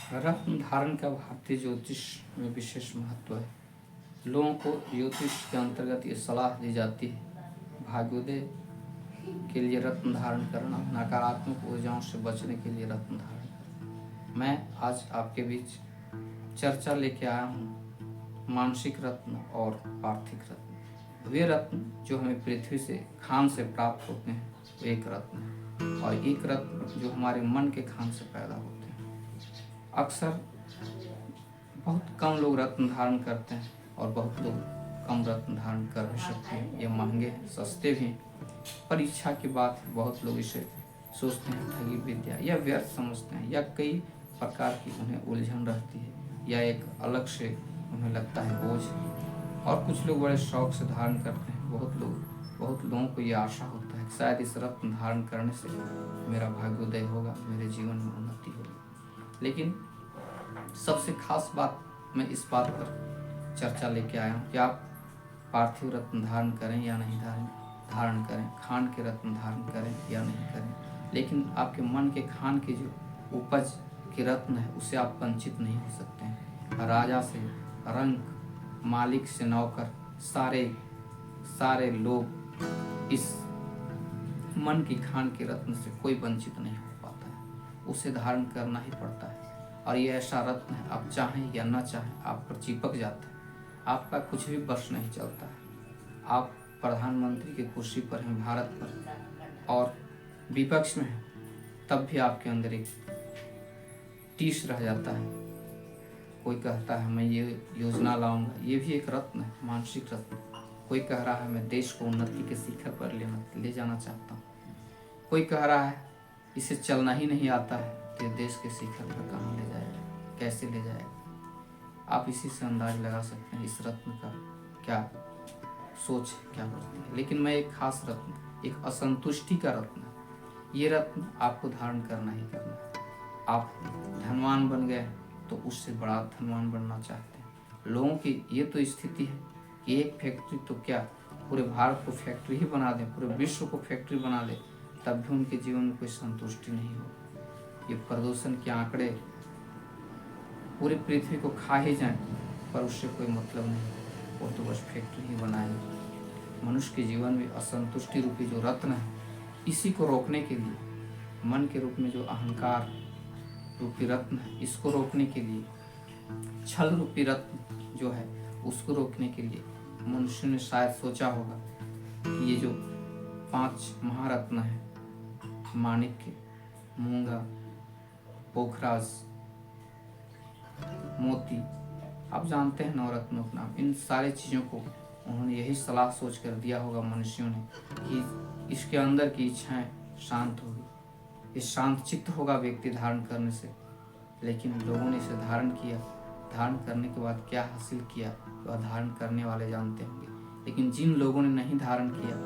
रत्न धारण का भारतीय ज्योतिष में विशेष महत्व है। लोगों को ज्योतिष के अंतर्गत ये सलाह दी जाती है भाग्योदय के लिए रत्न धारण करना, नकारात्मक ऊर्जाओं से बचने के लिए रत्न धारण करना। मैं आज आपके बीच चर्चा लेके आया हूँ मानसिक रत्न और पार्थिव रत्न। वे रत्न जो हमें पृथ्वी से खान से प्राप्त होते हैं वो एक रत्न है, और एक रत्न जो हमारे मन के खान से पैदा होते हैं। अक्सर बहुत कम लोग रत्न धारण करते हैं और बहुत लोग कम रत्न धारण कर भी सकते हैं। ये महंगे हैं, सस्ते भी हैं, पर इच्छा की बात है। बहुत लोग इसे सोचते हैं ठगी विद्या या व्यर्थ समझते हैं, या कई प्रकार की उन्हें उलझन रहती है, या एक अलग से उन्हें लगता है बोझ। और कुछ लोग बड़े शौक से धारण करते हैं। बहुत लोगों को ये आशा होता है कि शायद इस रत्न धारण करने से मेरा भाग्योदय होगा, मेरे जीवन में उन्नति होगी। लेकिन सबसे खास बात मैं इस बात पर चर्चा लेके आया हूँ कि आप पार्थिव रत्न धारण करें या नहीं धारण करें, खान के रत्न धारण करें या नहीं करें, लेकिन आपके मन के खान की जो उपज के रत्न है उससे आप वंचित नहीं हो सकते हैं। राजा से रंक, मालिक से नौकर, सारे लोग इस मन की खान के रत्न से कोई वंचित नहीं हो पाता है, उसे धारण करना ही पड़ता है। और ये ऐसा रत्न है, आप चाहें या ना चाहें आप पर चिपक जाता है, आपका कुछ भी बस नहीं चलता है। आप प्रधानमंत्री की कुर्सी पर हैं भारत पर और विपक्ष में हैं, तब भी आपके अंदर एक टीस रह जाता है। कोई कहता है मैं ये योजना लाऊंगा, ये भी एक रत्न है, मानसिक रत्न। कोई कह रहा है मैं देश को उन्नति के शिखर पर ले जाना चाहता हूँ। कोई कह रहा है इसे चलना ही नहीं आता है, तो देश के शिखर पर कहाँ ले जाएगा, कैसे ले जाएगा। आप इसी से अंदाज लगा सकते हैं इस रत्न का क्या सोच है, क्या करती है। लेकिन मैं एक खास रत्न, एक असंतुष्टि का रत्न, ये रत्न आपको धारण करना ही करना है। आप धनवान बन गए तो उससे बड़ा धनवान बनना चाहते हैं। लोगों की ये तो स्थिति है कि एक फैक्ट्री तो क्या पूरे भारत को फैक्ट्री ही बना दें, पूरे विश्व को फैक्ट्री बना दें, तब भी उनके जीवन में कोई संतुष्टि नहीं हो। ये प्रदूषण के आंकड़े पूरी पृथ्वी को खा ही जाएं, पर उससे कोई मतलब नहीं, वो तो बस फैक्ट्री ही बनाएंगे। मनुष्य के जीवन में असंतुष्टि रूपी जो रत्न है, इसी को रोकने के लिए मन के रूप में जो अहंकार रूपी रत्न है, इसको रोकने के लिए छल रूपी रत्न जो है उसको रोकने के लिए मनुष्य ने शायद सोचा होगा कि ये जो 5 महारत्न है, माणिक्य, मूंगा, पोखराज, मोती, आप जानते हैं नवरत्नों का नाम। इन सारे चीज़ों को उन्होंने यही सलाह सोच कर दिया होगा मनुष्यों ने कि इसके अंदर की इच्छाएं शांत होगी, ये शांत चित्त होगा व्यक्ति धारण करने से। लेकिन लोगों ने इसे धारण किया, धारण करने के बाद क्या हासिल किया वह धारण करने वाले जानते होंगे। लेकिन जिन लोगों ने नहीं धारण किया,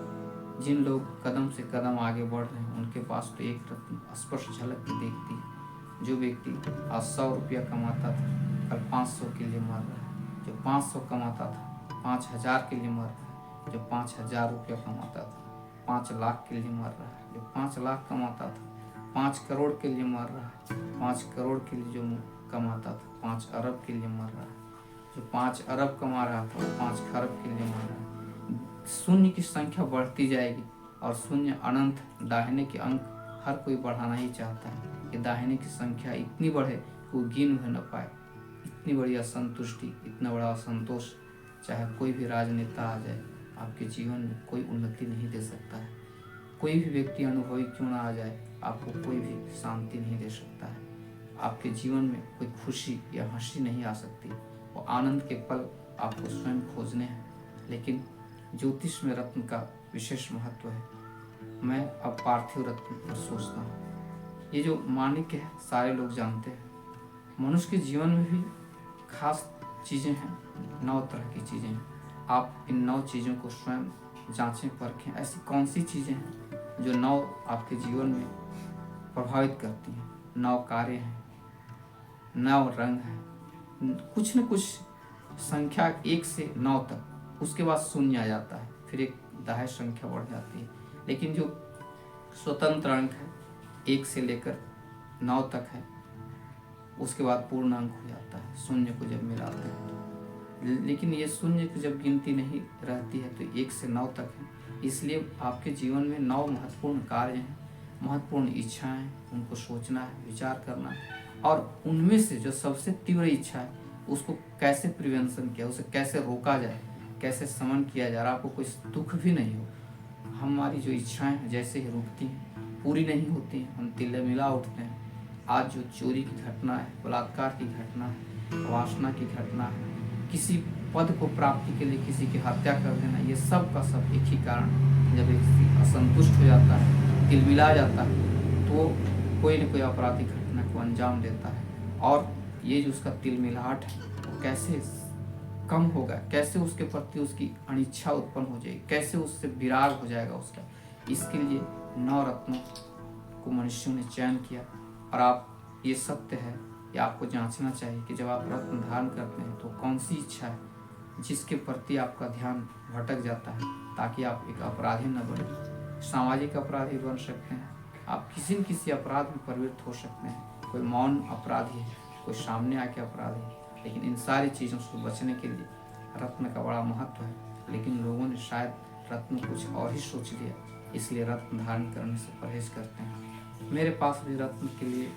जिन लोग कदम से कदम आगे बढ़ रहे हैं, उनके पास तो एक रत्न स्पष्ट झलक के देखती है। जो व्यक्ति आज 100 रुपया कमाता था, कल 500 के लिए मर रहा है। जो 500 कमाता था 5000 के लिए मर रहा है। जो 5000 रुपया कमाता था 5 लाख के लिए मर रहा है। जो 5 लाख कमाता था 5 करोड़ के लिए मर रहा है। 5 करोड़ के लिए जो कमाता था 5 अरब के लिए मर रहा है। जो 5 अरब कमा रहा था वो 5 खरब के लिए मर रहा है। शून्य की संख्या बढ़ती जाएगी और शून्य अनंत, दाहिने के अंक हर कोई बढ़ाना ही चाहता है कि दाहिने की संख्या इतनी बढ़े कि वो गिन भी न पाए। इतनी बड़ी असंतुष्टि, इतना बड़ा असंतोष, चाहे कोई भी राजनेता आ जाए, आपके जीवन में कोई उन्नति नहीं दे सकता है। कोई भी व्यक्ति अनुभवी क्यों ना आ जाए, आपको कोई भी शांति नहीं दे सकता है। आपके जीवन में कोई खुशी या हंसी नहीं आ सकती। वो आनंद के पल आपको स्वयं खोजने हैं। लेकिन ज्योतिष में रत्न का विशेष महत्व है। मैं अब पार्थिव रत्न पर सोचता हूँ। ये जो माणिक्य है सारे लोग जानते हैं। मनुष्य के जीवन में भी खास चीज़ें हैं, 9 तरह की चीज़ें हैं। आप इन 9 चीज़ों को स्वयं जांचें, परखें। ऐसी कौन सी चीज़ें हैं जो 9 आपके जीवन में प्रभावित करती हैं। 9 कार्य हैं, 9 रंग हैं, कुछ न कुछ संख्या 1 से 9 तक, उसके बाद शून्य आ जाता है, फिर एक दाह्य संख्या बढ़ जाती है। लेकिन जो स्वतंत्र अंक है 1 से लेकर 9 तक है, उसके बाद पूर्णांक हो जाता है शून्य को जब मिलाते हैं तो। लेकिन ये शून्य की जब गिनती नहीं रहती है तो 1 से 9 तक है। इसलिए आपके जीवन में 9 महत्वपूर्ण कार्य हैं, महत्वपूर्ण इच्छाएं, उनको सोचना है, विचार करना है, और उनमें से जो सबसे तीव्र इच्छा है उसको कैसे प्रिवेंशन किया, उसे कैसे रोका जाए, कैसे समन किया जाए, आपको कोई दुख भी नहीं हो। हमारी जो इच्छाएं हैं जैसे ही रुकती हैं, पूरी नहीं होती हैं, हम तिलमिला उठते हैं। आज जो चोरी की घटना है, बलात्कार की घटना है, वासना की घटना है, किसी पद को प्राप्ति के लिए किसी की हत्या कर देना, ये सब का सब एक ही कारण है। जब व्यक्ति असंतुष्ट हो जाता है, तिलमिला जाता है, तो कोई न कोई आपराधिक घटना को अंजाम देता है। और ये जो उसका तिलमिलाहट है वो कैसे कम होगा, कैसे उसके प्रति उसकी अनिच्छा उत्पन्न हो जाएगी, कैसे उससे विराग हो जाएगा उसका। इसके लिए 9 रत्नों को मनुष्यों ने चयन किया। और आप ये सत्य है कि आपको जांचना चाहिए कि जब आप रत्न धारण करते हैं तो कौन सी इच्छा है जिसके प्रति आपका ध्यान भटक जाता है, ताकि आप एक अपराधी न बने। सामाजिक अपराधी बन सकते हैं, आप किसी न किसी अपराध में प्रवृत्त हो सकते हैं। कोई मौन अपराधी है, कोई सामने आके अपराधी है। लेकिन इन सारी चीज़ों से बचने के लिए रत्न का बड़ा महत्व है। लेकिन लोगों ने शायद रत्न कुछ और ही सोच लिया, इसलिए रत्न धारण करने से परहेज करते हैं। मेरे पास भी रत्न के लिए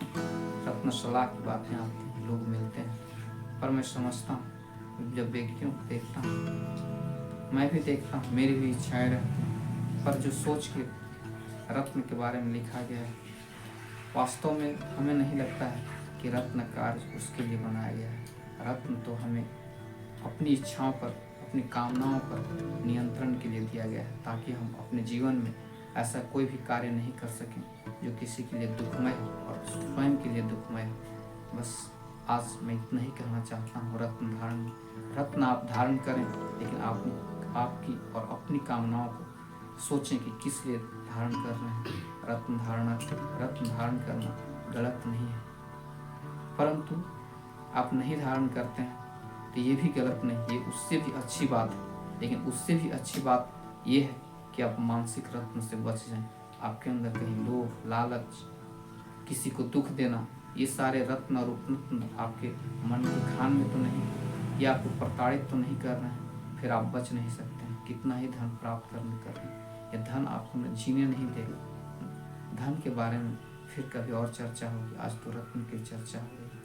रत्न सलाह की बातें आती हैं, लोग मिलते हैं, पर मैं समझता हूँ जब व्यक्तियों को देखता हूँ, मैं भी देखता हूँ, मेरी भी इच्छाएं रहती हैं, पर जो सोच के रत्न के बारे में लिखा गया है वास्तव में हमें नहीं लगता है कि रत्न कार्य उसके लिए बनाया गया है। रत्न तो हमें अपनी इच्छाओं पर, अपनी कामनाओं पर नियंत्रण के लिए दिया गया है, ताकि हम अपने जीवन में ऐसा कोई भी कार्य नहीं कर सकें जो किसी के लिए दुखमय हो और स्वयं के लिए दुखमय हो। बस आज मैं इतना ही कहना चाहता हूँ। रत्न आप धारण करें, लेकिन आपकी और अपनी कामनाओं को सोचें कि किस लिए धारण कर रहे हैं। रत्न धारण करना गलत नहीं है, परंतु आप नहीं धारण करते हैं तो ये भी गलत नहीं, ये उससे भी अच्छी बात है। लेकिन उससे भी अच्छी बात ये है कि आप मानसिक रत्न से बच जाएं। आपके अंदर कहीं लोभ, लालच, किसी को दुख देना, ये सारे रत्न और उपरत्न आपके मन के खान में तो नहीं, ये आपको प्रताड़ित तो नहीं कर रहे हैं, फिर आप बच नहीं सकते हैं। कितना ही धन प्राप्त करने कर रहे हैं, ये धन आपको जीने नहीं देगा। धन के बारे में फिर कभी और चर्चा होगी, आज तो रत्न की चर्चा हो रही है।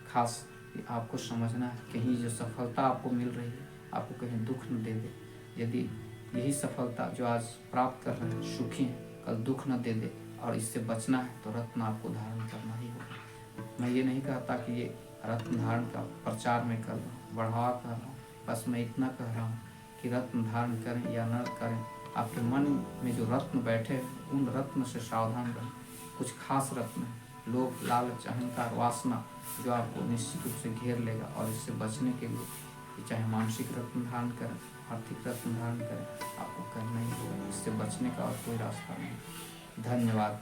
खास आपको समझना है, कहीं जो सफलता आपको मिल रही है आपको कहीं दुख न दे दे। यदि यही सफलता जो आज प्राप्त कर रहे हैं, सुखी हैं, कल दुख न दे दे और इससे बचना है तो रत्न आपको धारण करना ही होगा। मैं ये नहीं कहता कि ये रत्न धारण का प्रचार में कर रहा हूँ, बढ़ावा कर रहा हूँ, बस मैं इतना कह रहा हूँ कि रत्न धारण करें या न करें, आपके मन में जो रत्न बैठे उन रत्न से सावधान रहें। कुछ खास रत्न है, लोभ, लालच, अहंकार, वासना, जो आपको निश्चित रूप से घेर लेगा। और इससे बचने के लिए चाहे मानसिक रत्न धारण करें, आर्थिक रत्न धारण करें, आपको करना ही होगा। इससे बचने का और कोई रास्ता नहीं। धन्यवाद।